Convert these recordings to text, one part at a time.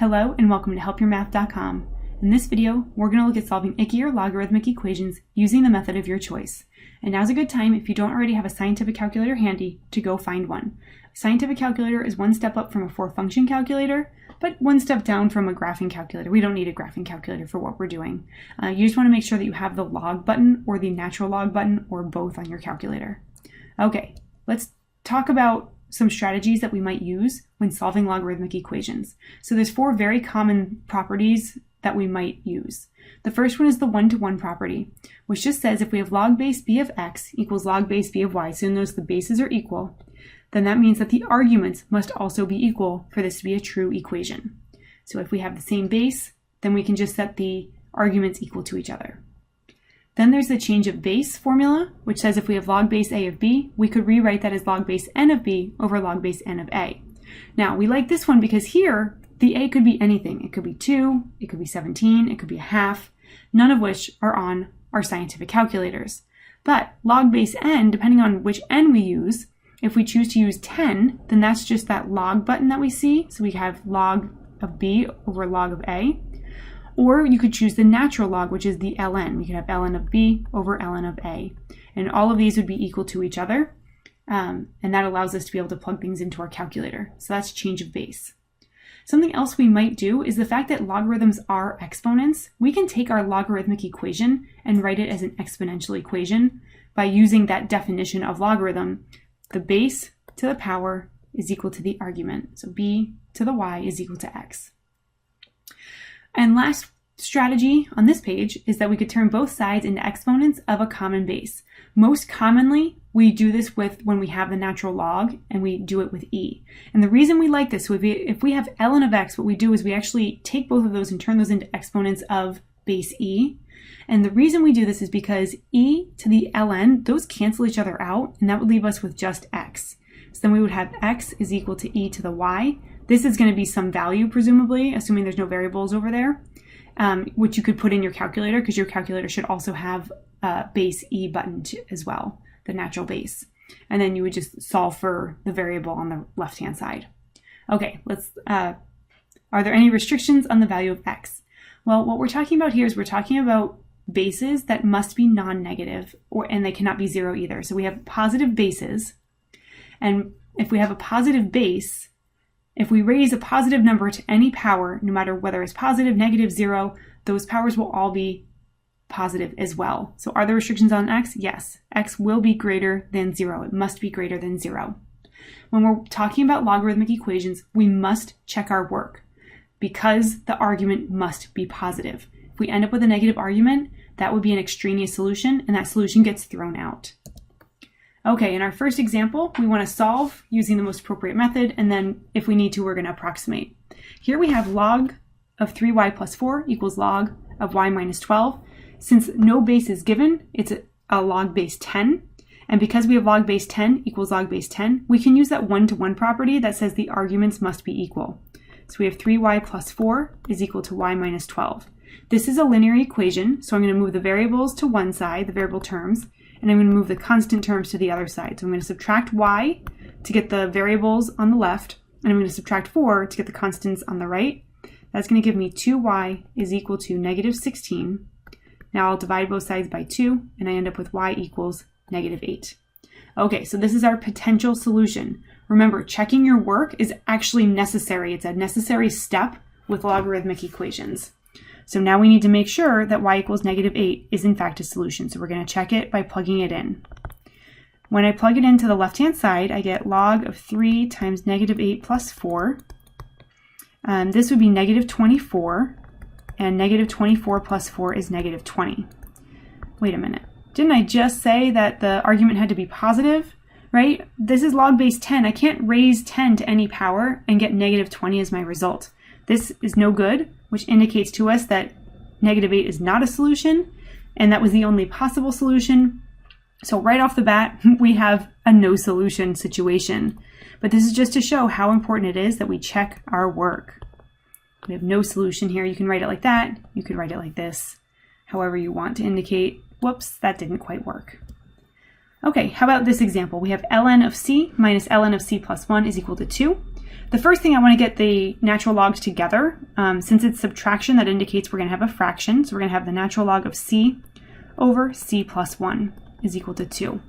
Hello and welcome to helpyourmath.com. In this video, we're going to look at solving icky or logarithmic equations using the method of your choice. And now's a good time, if you don't already have a scientific calculator handy, to go find one. A scientific calculator is one step up from a four-function calculator, but one step down from a graphing calculator. We don't need a graphing calculator for what we're doing. You just want to make sure that you have the log button or the natural log button or both on your calculator. Okay, let's talk about some strategies that we might use when solving logarithmic equations. So there's four very common properties that we might use. The first one is the one-to-one property, which just says if we have log base b of x equals log base b of y, so notice the bases are equal, then that means that the arguments must also be equal for this to be a true equation. So if we have the same base, then we can just set the arguments equal to each other. Then there's the change of base formula, which says if we have log base a of b, we could rewrite that as log base n of b over log base n of a. Now, we like this one because here, the a could be anything. It could be 2, it could be 17, it could be a half, none of which are on our scientific calculators. But log base n, depending on which n we use, if we choose to use 10, then that's just that log button that we see. So we have log of b over log of a. Or you could choose the natural log, which is the ln. We could have ln of b over ln of a. And all of these would be equal to each other. And that allows us to be able to plug things into our calculator. So that's change of base. Something else we might do is the fact that logarithms are exponents. We can take our logarithmic equation and write it as an exponential equation by using that definition of logarithm. The base to the power is equal to the argument. So b to the y is equal to x. And last strategy on this page is that we could turn both sides into exponents of a common base. Most commonly, we do this when we have the natural log, and we do it with e. And the reason we like this, if we have ln of x, what we do is we actually take both of those and turn those into exponents of base e. And the reason we do this is because e to the ln, those cancel each other out, and that would leave us with just x. So then we would have x is equal to e to the y. This is going to be some value, presumably, assuming there's no variables over there, which you could put in your calculator, because your calculator should also have base e button as well, the natural base. And then you would just solve for the variable on the left-hand side. Okay, are there any restrictions on the value of x? Well, what we're talking about here is we're talking about bases that must be non-negative, and they cannot be zero either. So we have positive bases, and if we have a positive base, if we raise a positive number to any power, no matter whether it's positive, negative, zero, those powers will all be positive as well. So are there restrictions on x? Yes. X will be greater than 0. It must be greater than 0. When we're talking about logarithmic equations, we must check our work because the argument must be positive. If we end up with a negative argument, that would be an extraneous solution, and that solution gets thrown out. Okay, in our first example, we want to solve using the most appropriate method, and then if we need to, we're going to approximate. Here we have log of 3y plus 4 equals log of y minus 12. Since no base is given, it's a log base 10. And because we have log base 10 equals log base 10, we can use that one-to-one property that says the arguments must be equal. So we have 3y plus 4 is equal to y minus 12. This is a linear equation, so I'm going to move the variables to one side, the variable terms, and I'm going to move the constant terms to the other side. So I'm going to subtract y to get the variables on the left, and I'm going to subtract 4 to get the constants on the right. That's going to give me 2y is equal to negative 16. Now I'll divide both sides by 2, and I end up with y equals negative 8. Okay, so this is our potential solution. Remember, checking your work is actually necessary. It's a necessary step with logarithmic equations. So now we need to make sure that y equals negative 8 is in fact a solution. So we're going to check it by plugging it in. When I plug it into the left-hand side, I get log of 3 times negative 8 plus 4. This would be negative 24, and negative 24 plus 4 is negative 20. Wait a minute. Didn't I just say that the argument had to be positive, right? This is log base 10. I can't raise 10 to any power and get negative 20 as my result. This is no good, which indicates to us that negative 8 is not a solution, and that was the only possible solution. So right off the bat, we have a no solution situation. But this is just to show how important it is that we check our work. We have no solution here. You can write it like that. You could write it like this, however you want to indicate, whoops, that didn't quite work. Okay, how about this example? We have ln of c minus ln of c plus 1 is equal to 2. The first thing, I want to get the natural logs together. Since it's subtraction, that indicates we're going to have a fraction. So we're going to have the natural log of c over c plus 1 is equal to 2.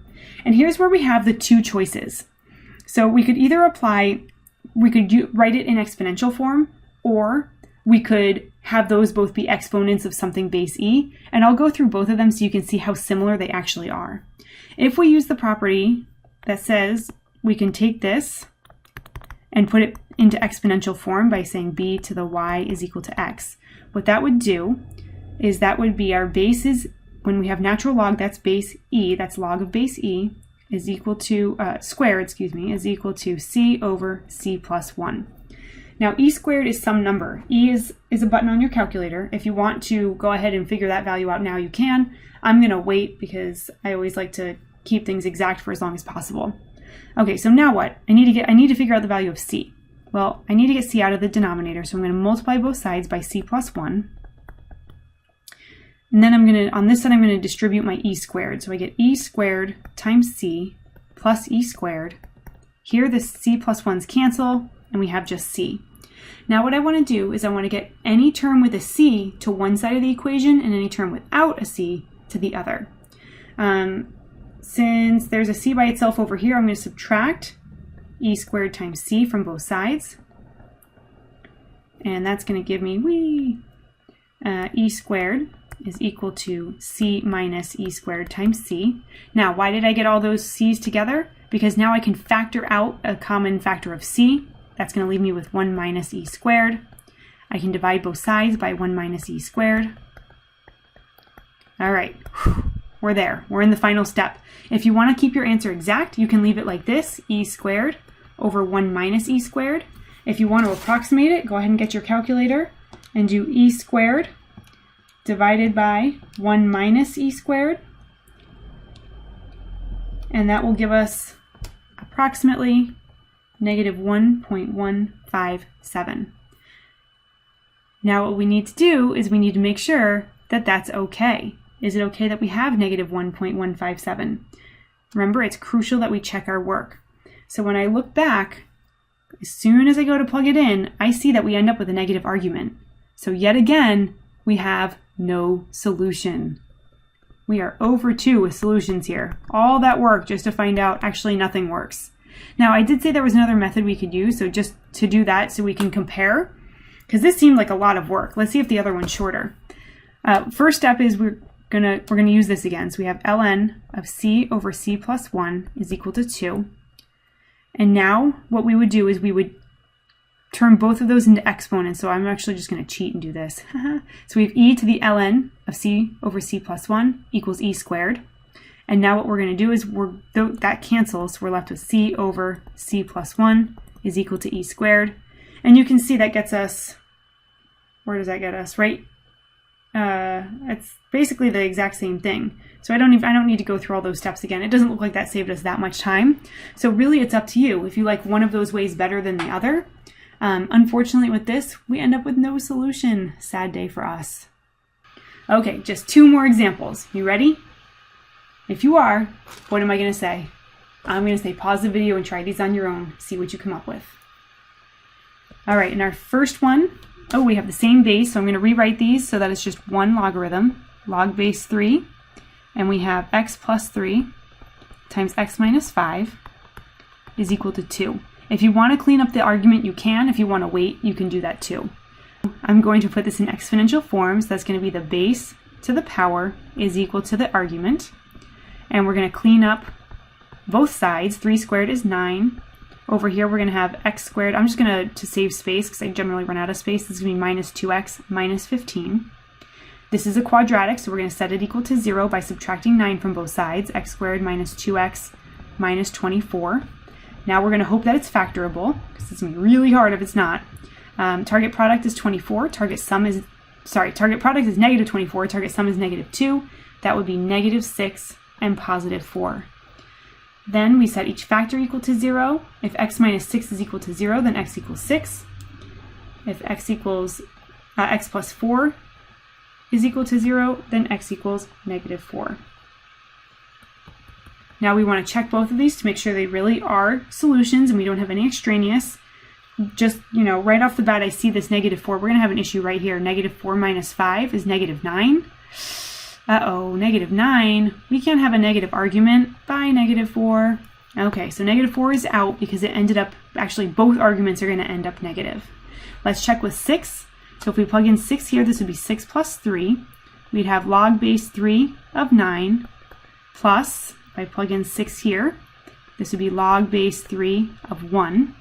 And here's where we have the two choices. So we could either write it in exponential form, or we could have those both be exponents of something base e. And I'll go through both of them so you can see how similar they actually are. If we use the property that says we can take this and put it into exponential form by saying b to the y is equal to x, what that would do is that would be our bases. When we have natural log, that's base e, that's log of base e, is equal to, squared, is equal to c over c plus 1. Now, e squared is some number. E is a button on your calculator. If you want to go ahead and figure that value out now, you can. I'm going to wait because I always like to keep things exact for as long as possible. Okay, so now what? I need to figure out the value of c. Well, I need to get c out of the denominator, so I'm going to multiply both sides by c plus 1. And then on this side, I'm going to distribute my e squared. So I get e squared times c plus e squared. Here, the c plus 1's cancel, and we have just c. Now what I want to do is I want to get any term with a c to one side of the equation and any term without a c to the other. Since there's a c by itself over here, I'm going to subtract e squared times c from both sides. And that's going to give me e squared is equal to c minus e squared times c. Now, why did I get all those c's together? Because now I can factor out a common factor of c. That's going to leave me with 1 minus e squared. I can divide both sides by 1 minus e squared. All right, we're there. We're in the final step. If you want to keep your answer exact, you can leave it like this, e squared over 1 minus e squared. If you want to approximate it, go ahead and get your calculator and do e squared divided by 1 minus e squared. And that will give us approximately negative 1.157. Now what we need to do is we need to make sure that that's okay. Is it okay that we have negative 1.157? Remember, it's crucial that we check our work. So when I look back, as soon as I go to plug it in, I see that we end up with a negative argument. So yet again, we have no solution. We are over 2 with solutions here. All that work just to find out actually nothing works. Now, I did say there was another method we could use, so just to do that so we can compare, because this seemed like a lot of work. Let's see if the other one's shorter. First step is we're gonna use this again. So we have ln of c over c plus 1 is equal to 2. And now what we would do is we would turn both of those into exponents. So I'm actually just going to cheat and do this. So we have e to the ln of c over c plus 1 equals e squared. And now what we're going to do is that cancels. So we're left with c over c plus 1 is equal to e squared. And you can see that gets us, where does that get us? Right? It's basically the exact same thing. So I don't need to go through all those steps again. It doesn't look like that saved us that much time. So really it's up to you if you like one of those ways better than the other. Unfortunately with this, we end up with no solution. Sad day for us. Okay, just 2 more examples. You ready? If you are, what am I going to say? I'm going to say pause the video and try these on your own. See what you come up with. All right, in our first one, we have the same base, so I'm going to rewrite these so that it's just one logarithm, log base 3, and we have x plus 3 times x minus 5 is equal to 2. If you want to clean up the argument, you can. If you want to wait, you can do that too. I'm going to put this in exponential form, so that's going to be the base to the power is equal to the argument. And we're going to clean up both sides. 3 squared is 9. Over here, we're going to have x squared. I'm just going to save space because I generally run out of space. This is going to be minus 2x minus 15. This is a quadratic, so we're going to set it equal to 0 by subtracting 9 from both sides. X squared minus 2x minus 24. Now we're going to hope that it's factorable because it's going to be really hard if it's not. Target product is 24. Target product is negative 24. Target sum is negative 2. That would be negative 6 and positive 4. Then we set each factor equal to 0. If x minus 6 is equal to 0, then x equals 6. If x plus 4 is equal to 0, then x equals negative 4. Now we want to check both of these to make sure they really are solutions and we don't have any extraneous. just, right off the bat, I see this -4. We're going to have an issue right here. -4 minus 5 is -9. Uh-oh, -9. We can't have a negative argument by -4. Okay, so -4 is out because it ended up, actually both arguments are going to end up negative. Let's check with 6. So if we plug in 6 here, this would be 6 plus 3. We'd have log base 3 of 9 plus, if I plug in 6 here, this would be log base 3 of 1.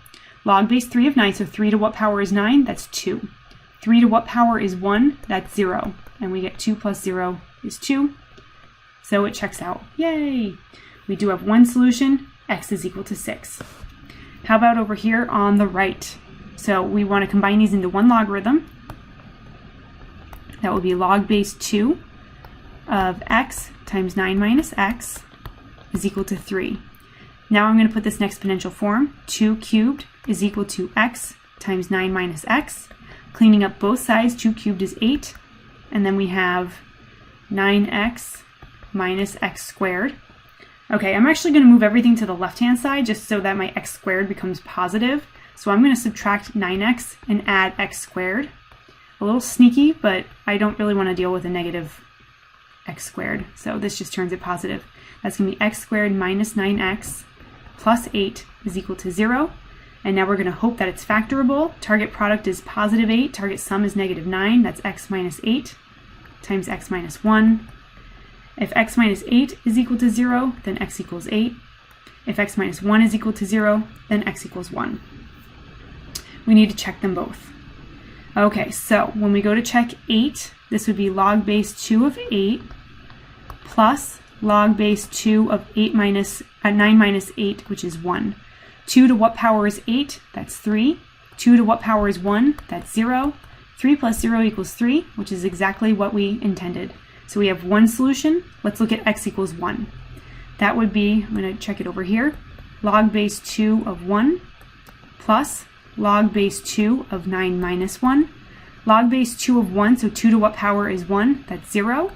Log base 3 of 9, so 3 to what power is 9? That's 2. 3 to what power is 1? That's 0. And we get 2 plus 0 is 2. So it checks out. Yay! We do have one solution. X is equal to 6. How about over here on the right? So we want to combine these into one logarithm. That would be log base 2 of x times 9 minus x is equal to 3. Now I'm going to put this in exponential form. 2 cubed is equal to x times 9 minus x. Cleaning up both sides, 2 cubed is 8. And then we have 9x minus x squared. Okay, I'm actually going to move everything to the left-hand side just so that my x squared becomes positive. So I'm going to subtract 9x and add x squared. A little sneaky, but I don't really want to deal with a negative x squared. So this just turns it positive. That's going to be x squared minus 9x plus 8 is equal to 0. And now we're going to hope that it's factorable. Target product is positive 8. Target sum is negative 9. That's x minus 8 times x minus 1. If x minus 8 is equal to 0, then x equals 8. If x minus 1 is equal to 0, then x equals 1. We need to check them both. Okay, so when we go to check 8, this would be log base 2 of 8 plus log base 2 of 9 minus 8, which is 1. 2 to what power is 8? That's 3. 2 to what power is 1? That's 0. 3 plus 0 equals 3, which is exactly what we intended. So we have one solution. Let's look at x equals 1. That would be, I'm going to check it over here, log base 2 of 1 plus log base 2 of 9 minus 1. Log base 2 of 1, so 2 to what power is 1? That's 0.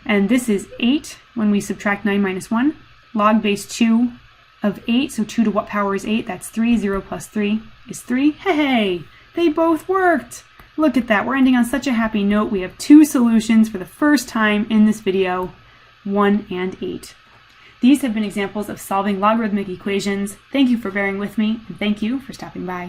And this is 8 when we subtract 9 minus 1. Log base 2 of 8, so 2 to what power is 8? That's 3. 0 plus 3 is 3. Hey, they both worked! Look at that, we're ending on such a happy note. We have two solutions for the first time in this video, 1 and 8. These have been examples of solving logarithmic equations. Thank you for bearing with me, and thank you for stopping by.